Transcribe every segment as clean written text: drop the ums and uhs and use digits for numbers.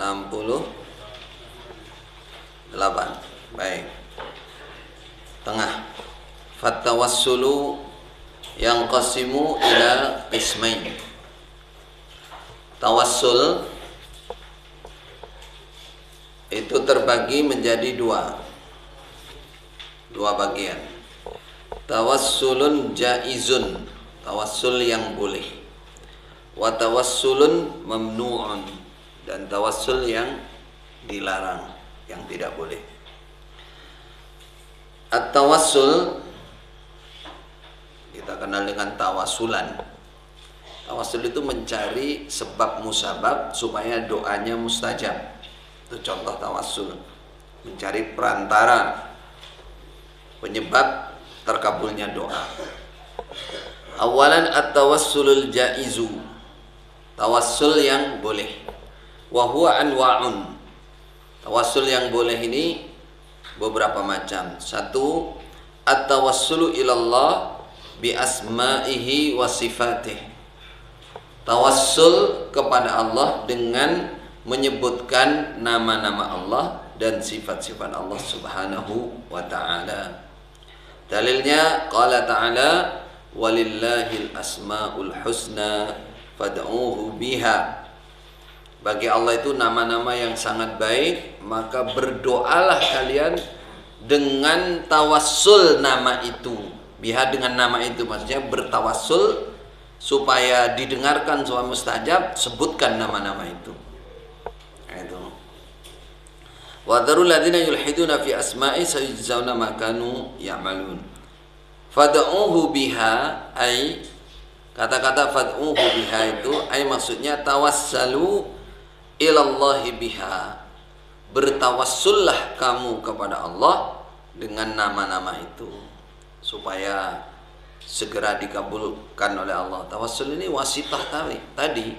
68. Baik. Tengah. Fatawassulu yang qasimu ila qismain. Tawassul itu terbagi menjadi dua bagian. Tawassulun jaizun, tawassul yang boleh. Wa tawassulun mamnu'un, dan tawassul yang dilarang, yang tidak boleh. At-tawassul kita kenal dengan tawasulan. Tawassul itu mencari sebab musabab supaya doanya mustajab. Itu contoh tawassul. Mencari perantara penyebab terkabulnya doa. Awalan at-tawassulul jaizu, tawassul yang boleh. Wa huwa anwa'un. Tawassul yang boleh ini beberapa macam. Satu, at-tawassulu ilallah bi asma'ihi wa sifatih. Tawassul kepada Allah dengan menyebutkan nama-nama Allah dan sifat-sifat Allah Subhanahu wa ta'ala. Dalilnya qala ta'ala walillahil asmaul husna fad'uhu biha. Bagi Allah itu nama-nama yang sangat baik, maka berdoalah kalian dengan tawassul nama itu. Biha dengan nama itu, maksudnya bertawassul supaya didengarkan supaya mustajab, sebutkan nama-nama itu. Itu. Wa dzarul ladzina yulhiduna fi asma'i sayujzauna ma kanu ya'malun. Fad'uhu biha, ay kata-kata fad'uhu biha itu ay maksudnya tawassalu ilallahi biha. Bertawassullah kamu kepada Allah dengan nama-nama itu supaya segera dikabulkan oleh Allah. Tawassul ini wasitah tadi.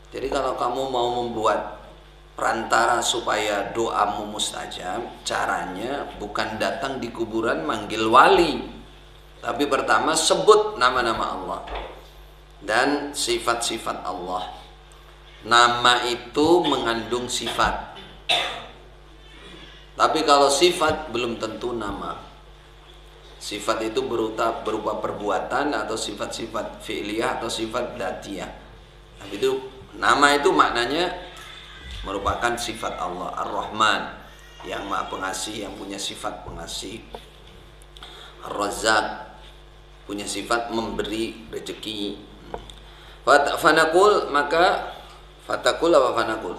Jadi kalau kamu mau membuat perantara supaya doamu mustajab, caranya bukan datang di kuburan manggil wali, tapi pertama sebut nama-nama Allah dan sifat-sifat Allah. Nama itu mengandung sifat, tapi kalau sifat belum tentu nama. Sifat itu berupa perbuatan atau sifat-sifat fi'liyah atau sifat dzatiyah. Tapi itu nama itu maknanya merupakan sifat Allah. Ar-Rahman, yang Maha Pengasih, yang punya sifat pengasih. Ar-Razzaq, punya sifat memberi rezeki. Fanaqul, maka fatakul apa fanaqul?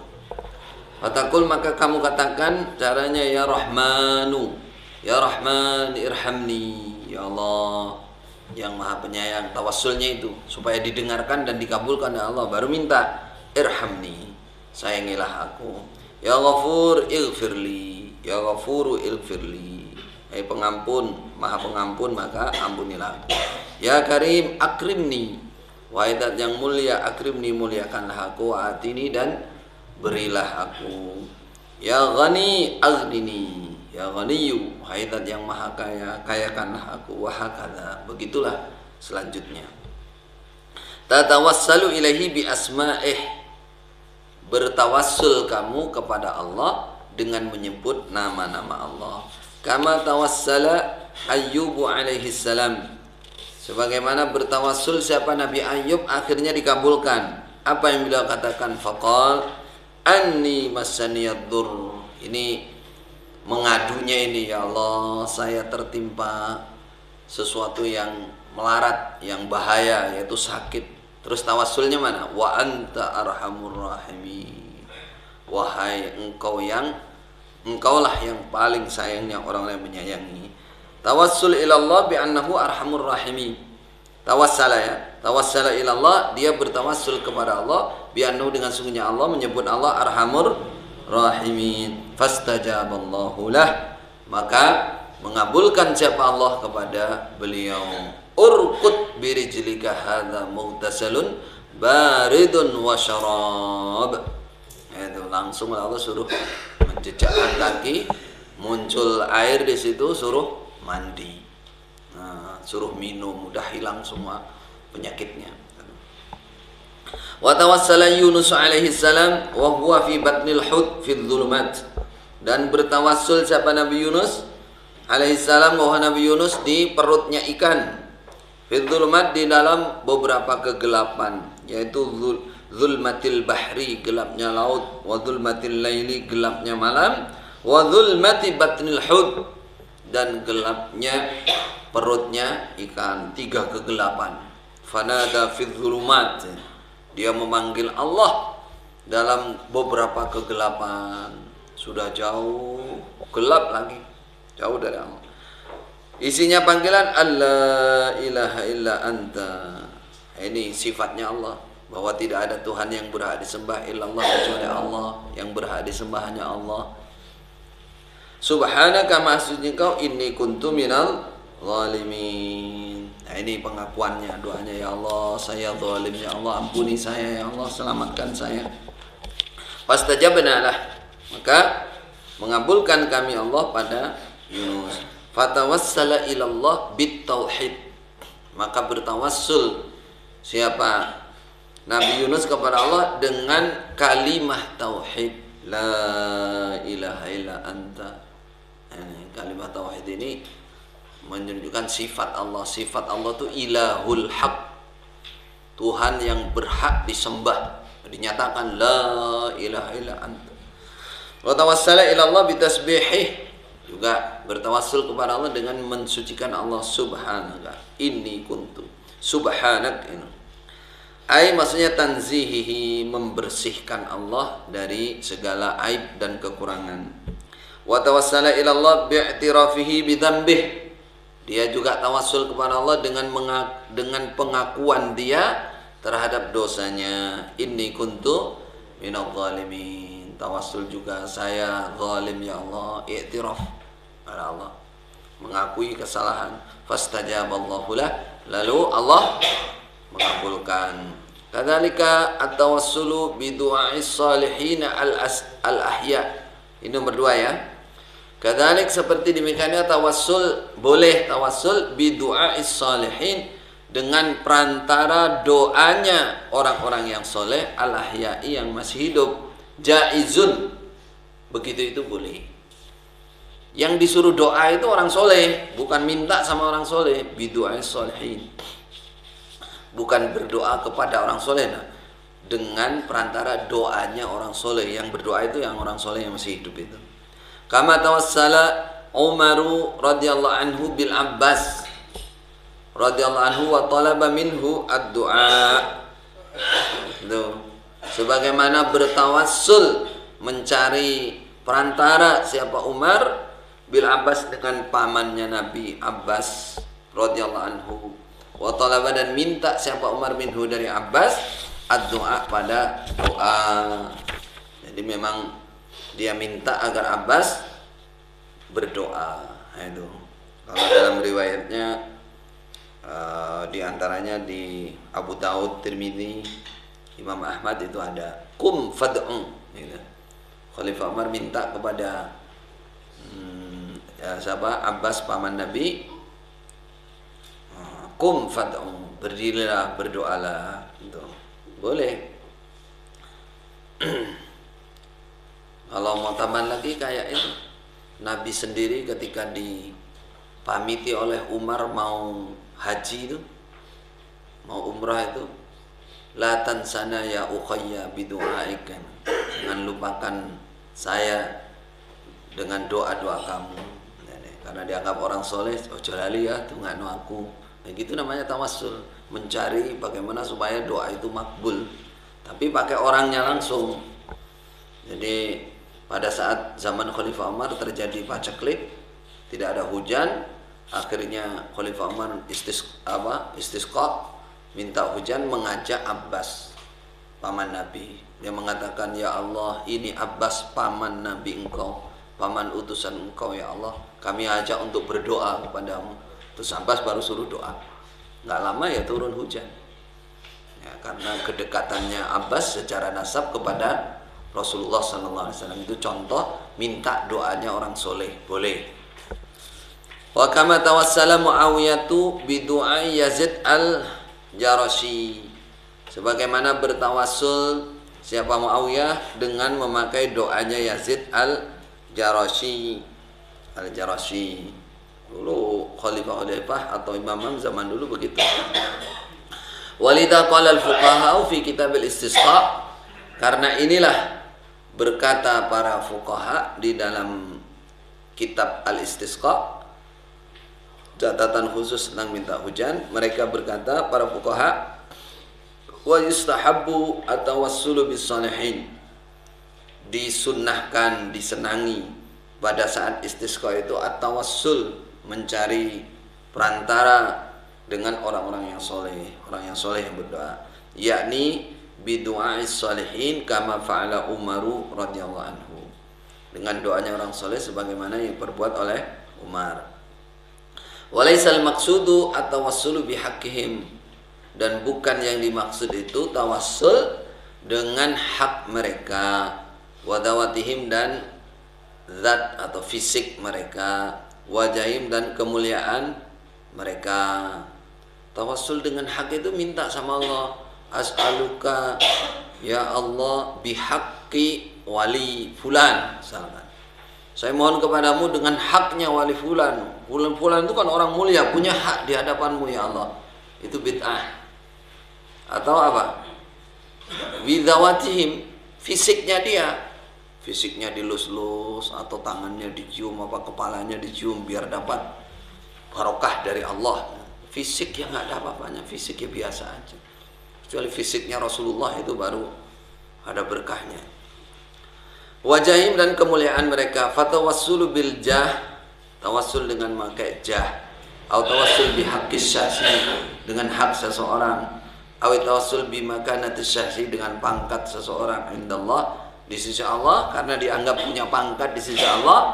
Fatakul, maka kamu katakan caranya ya Rahmanu, ya Rahman irhamni, ya Allah yang Maha Penyayang. Tawassulnya itu supaya didengarkan dan dikabulkan oleh Allah, baru minta irhamni, sayangilah aku. Ya Ghafur ighfirli, ya Ghafuru ighfirli, pengampun, Maha Pengampun, maka ampunilah aku. Ya Karim akrimni, wahai Zat yang mulia, akrimni, muliakanlah aku, atini, dan berilah aku. Ya Ghani aghnini, ya Ghaniyu, wahai Zat yang maha kaya, kayakanlah aku. Wahakadha, begitulah selanjutnya. Tatawassalu ilaihi bi asma'ih, bertawassul kamu kepada Allah dengan menyebut nama-nama Allah. Kama tawassala Ayyubu alaihi salam, sebagaimana bertawassul siapa Nabi Ayyub akhirnya dikabulkan. Apa yang beliau katakan? Faqal anni massaniyad-dur, ini mengadunya ini, ya Allah saya tertimpa sesuatu yang melarat, yang bahaya, yaitu sakit. Terus tawassulnya mana? Wa anta arhamur rahimin, wahai engkaulah yang paling sayangnya orang yang menyayangi. Tawassul ilallah bi annahu arhamur rahimin. Tawassala ilallah, dia bertawassul kepada Allah bi annahu, dengan sungguhnya Allah, menyebut Allah arhamur rahimin. Fastajaballahu lah, maka mengabulkan siapa Allah kepada beliau. Urkut birijlika hadza mughtasalun baridun wa syarab. Itu langsung Allah suruh menjejakkan kaki, muncul air di situ, suruh mandi, suruh minum, udah hilang semua penyakitnya. Wa tawassala Yunus alaihi salam wa huwa fi batnil hut fi dhulumat. Dan bertawassul siapa Nabi Yunus alaihi salam, bahwa Nabi Yunus di perutnya ikan, fi dhulumat, di dalam beberapa kegelapan, yaitu zulmatil bahri, gelapnya laut, wa zulmatil laili, gelapnya malam, wa zulmati batnil hut, dan gelapnya perutnya ikan. 3 kegelapan. Fanada fi dhulumat, dia memanggil Allah dalam beberapa kegelapan. Sudah jauh, gelap lagi, jauh dari Allah. Isinya panggilan Allah ilaha illa anta. Ini sifatnya Allah, bahwa tidak ada Tuhan yang berhak disembah illallah kecuali Allah, yang berhak disembah hanya Allah. Subhanaka, maha suci Engkau, inni kuntu minal zalimin. Nah, ini pengakuannya, doanya, ya Allah, saya zalim, ya Allah, ampuni saya, ya Allah, selamatkan saya. Fastajabna lah, maka mengabulkan kami Allah pada Yunus. Fatawassala ilallah bit tauhid, maka bertawassul siapa Nabi Yunus kepada Allah dengan kalimah tauhid, la ilaha illa anta. Ini kalimat tauhid ini menunjukkan sifat Allah. Sifat Allah itu ilahul haq, Tuhan yang berhak disembah. Dinyatakan la ilaha illa anta. Wa tawassala ila Allah bitasbihih, juga bertawassul kepada Allah dengan mensucikan Allah. Subhanaka inni kuntu, subhanak ini ai, maksudnya tanzihihi, membersihkan Allah dari segala aib dan kekurangan. Wa tawassala ila Allah bi'tirafihi bidzambih, dia juga tawassul kepada Allah dengan pengakuan dia terhadap dosanya. Inni kuntu minadh zalimin, tawassul juga, saya zalim ya Allah, i'tiraf pada Allah, mengakui kesalahan. Fastajaballahu lah, lalu Allah mengabulkan. Kadzalika at-tawassulu bi du'a'is salihin al-ahya. Ini nomor 2 ya. Kadzalik, seperti demikiannya tawassul, boleh tawassul bi du'a'is salihin, dengan perantara doanya orang-orang yang soleh, al-ahya'i, yang masih hidup. Jaizun, begitu itu boleh. Yang disuruh doa itu orang soleh, bukan minta sama orang soleh. Bi du'a'is salihin, bukan berdoa kepada orang soleh, nah, dengan perantara doanya orang soleh. Yang berdoa itu yang orang soleh yang masih hidup itu. Kama tawassala Umaru radhiyallahu anhu bil Abbas radhiyallahu anhu wa talaba minhu ad-du'a. Itu sebagaimana bertawassul, mencari perantara siapa Umar bil Abbas, dengan pamannya Nabi Abbas radhiyallahu anhu, wa talaba, dan minta siapa Umar minhu dari Abbas ad-du'a, pada doa. Jadi memang dia minta agar Abbas berdoa. Nah, itu kalau dalam riwayatnya di antaranya di Abu Daud, Tirmidzi, Imam Ahmad itu ada kum fad'u, gitu. Khalifah Umar minta kepada siapa, Abbas paman Nabi, kum fad'u, berdirilah, berdoalah, gitu. Boleh. Kalau mau tambah lagi kayak itu, Nabi sendiri ketika dipamiti oleh Umar mau haji itu, mau umrah itu, la tansana ya ukhayya bidu'aika, jangan lupakan saya dengan doa-doa kamu. Karena dianggap orang soleh, ojo lali ya tungano aku. Nah, gitu namanya tawassul, mencari bagaimana supaya doa itu makbul, tapi pakai orangnya langsung. Jadi pada saat zaman Khalifah Umar terjadi paceklik, tidak ada hujan, akhirnya Khalifah Umar istisqa, minta hujan, mengajak Abbas paman Nabi. Dia mengatakan, ya Allah, ini Abbas paman Nabi engkau, paman utusan engkau, ya Allah, kami ajak untuk berdoa kepadamu. Terus Abbas baru suruh doa. Nggak lama ya turun hujan ya, karena kedekatannya Abbas secara nasab kepada Rasulullah SAW. Itu contoh minta doanya orang soleh, boleh. Wa kama tawassala Muawiyatu bi du'a Yazid al-Jarashi, Sebagaimana bertawassul siapa Muawiyah dengan memakai doanya Yazid al-Jarashi. Al-Jarashi. Dulu khalifah atau imam zaman dulu begitu. Walidha qala al-fuqaha fi kitab al-istisqa. Karena inilah berkata para fuqaha di dalam kitab al-istisqa, catatan khusus tentang minta hujan. Mereka berkata para fuqaha, wa yustahabbu at-tawassulu bis salihin, disunnahkan, disenangi pada saat istisqa itu at-tawassul, mencari perantara dengan orang-orang yang soleh, orang yang soleh yang berdoa, yakni bidu'ais salihin kama fa'ala Umaru radhiyallahu anhu, dengan doanya orang soleh sebagaimana yang perbuat oleh Umar. Walaisal maqsudu at-tawassulu bihaqqihim, dan bukan yang dimaksud itu tawassul dengan hak mereka, wadawatihim, dan zat atau fisik mereka, wajahim, dan kemuliaan mereka. Tawassul dengan hak itu minta sama Allah, as'aluka ya Allah bihaqqi wali fulan, misalkan, saya mohon kepadamu dengan haknya wali fulan. Fulan itu kan orang mulia, punya hak di hadapanmu ya Allah. Itu bid'ah. Atau apa? Widawatihim, fisiknya dia, fisiknya dilus-lus atau tangannya dicium, apa kepalanya dicium biar dapat barokah dari Allah. Fisik yang nggak ada apa-apanya, fisiknya biasa aja. Kecuali fisiknya Rasulullah itu baru ada berkahnya. Wajahim, dan kemuliaan mereka. Fatawassulu bil jah, tawassul dengan memakai jah, atau tawassul bihaqqis syahsi, dengan hak seseorang, atau tawassul bimakanatis syahsi, dengan pangkat seseorang indallah, di sisi Allah, karena dianggap punya pangkat di sisi Allah.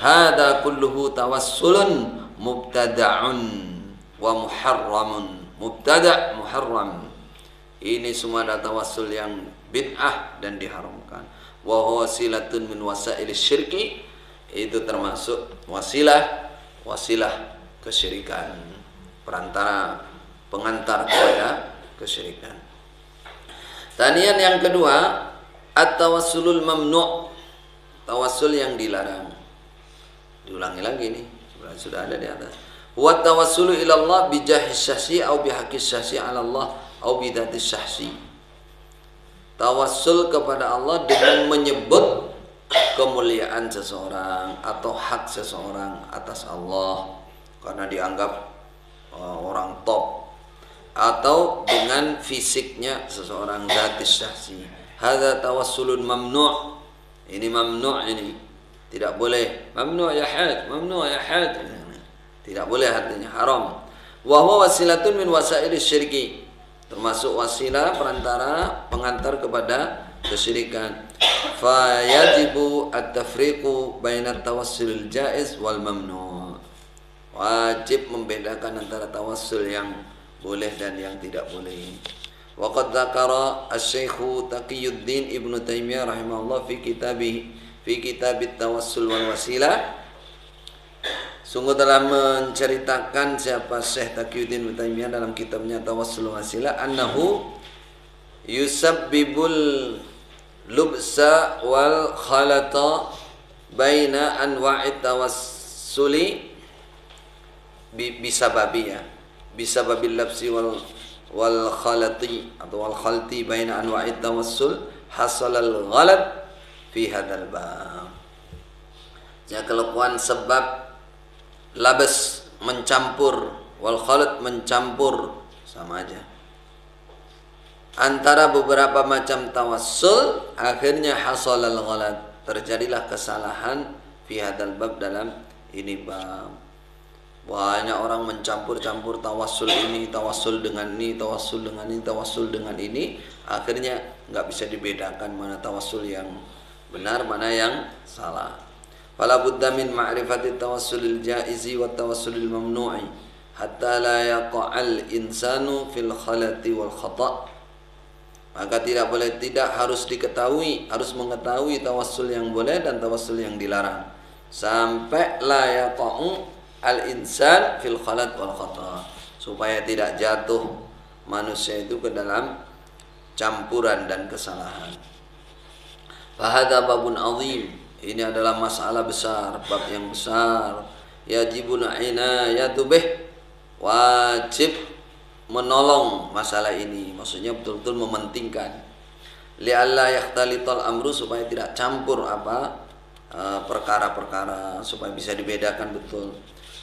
Hada kulluhu tawassulun mubtada'un wa muharramun. Mubtada' muharram, ini semua ada tawassul yang bid'ah dan diharamkan. Wa huwa wasilatun min wasailis syirki, itu termasuk wasilah kesyirikan, perantara, pengantar kepada kesyirikan. Tanian yang kedua, at-tawassulul mamnu', tawassul yang dilarang. Diulangi lagi nih, sudah ada di atas. Wa tawassulu ila Allah bi jahis syahsi au bi haqqis syahsi 'ala Allah au bi dzatis syahsi. Tawassul kepada Allah dengan menyebut kemuliaan seseorang atau hak seseorang atas Allah karena dianggap orang top, atau dengan fisiknya seseorang, dzatis syahsi. Hadza tawassulun mamnu', ini mamnu', ini tidak boleh. Mamnu' ya had, mamnu' ya had, tidak boleh, artinya haram. Wa huwa wasilatun min wasailis syirki, termasuk wasilah, perantara, pengantar kepada kesyirikan. Fa yajibu at-tafriqu baina tawassulil jaiz wal mamnu', wajib membedakan antara tawassul yang boleh dan yang tidak boleh. Wa qad dzakara asy-Syaikh Taqiyuddin Ibnu Taimiyah rahimahullah fi kitabit tawassul wal wasilah. Sungguh telah menceritakan siapa Syekh Taqiyuddin Ibnu Taimiyah dalam kitabnya Tawassul wal Wasilah, annahu yusabbibul lubsa wal khalata baina anwa'it tawassuli bisababil labsi wal khalati atau wal khalti baina anwa'it tawassul hasalal ghalat fi hadzal bab. Ya, kelakuan sebab labas mencampur, wal khalat mencampur, sama aja, antara beberapa macam tawassul, akhirnya hasalal ghalat, terjadilah kesalahan fi hadzal bab, dalam ini bab. Banyak orang mencampur-campur tawassul ini, tawassul dengan ini, tawassul dengan ini, tawassul dengan ini, akhirnya nggak bisa dibedakan mana tawassul yang benar, mana yang salah. Fala budda min ma'rifati tawassulil jaizi wa tawassulil mamnu'i hatta la yaqa'al insanu fil khalati wal khata'. Maka harus diketahui, harus mengetahui tawassul yang boleh dan tawassul yang dilarang, sampai la yaqa'u al insan fil khalat wal khata', supaya tidak jatuh manusia itu ke dalam campuran dan kesalahan. Fahadha babun azim, ini adalah masalah besar, bab yang besar. Yajibun inayatu bih, wajib menolong masalah ini, maksudnya betul-betul mementingkan. Li'alla yakhtalital amru, supaya tidak campur perkara-perkara, supaya bisa dibedakan betul.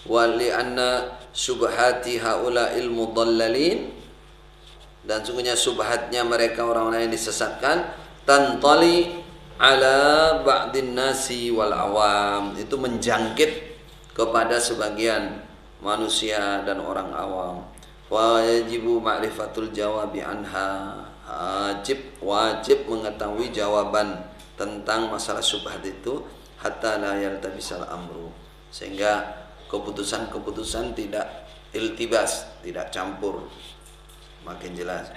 Wa li'anna subhati haula'il mudallalin, dan sungguhnya subhatnya mereka orang-orang yang disesatkan, tantali ala ba'din nasi wal awam, itu menjangkit kepada sebagian manusia dan orang awam. Wa yajibu ma'rifatul jawabi anha, wajib mengetahui jawaban tentang masalah subhat itu, hatta la yaltabisal amru, sehingga keputusan-keputusan tidak iltibas, tidak campur, makin jelas.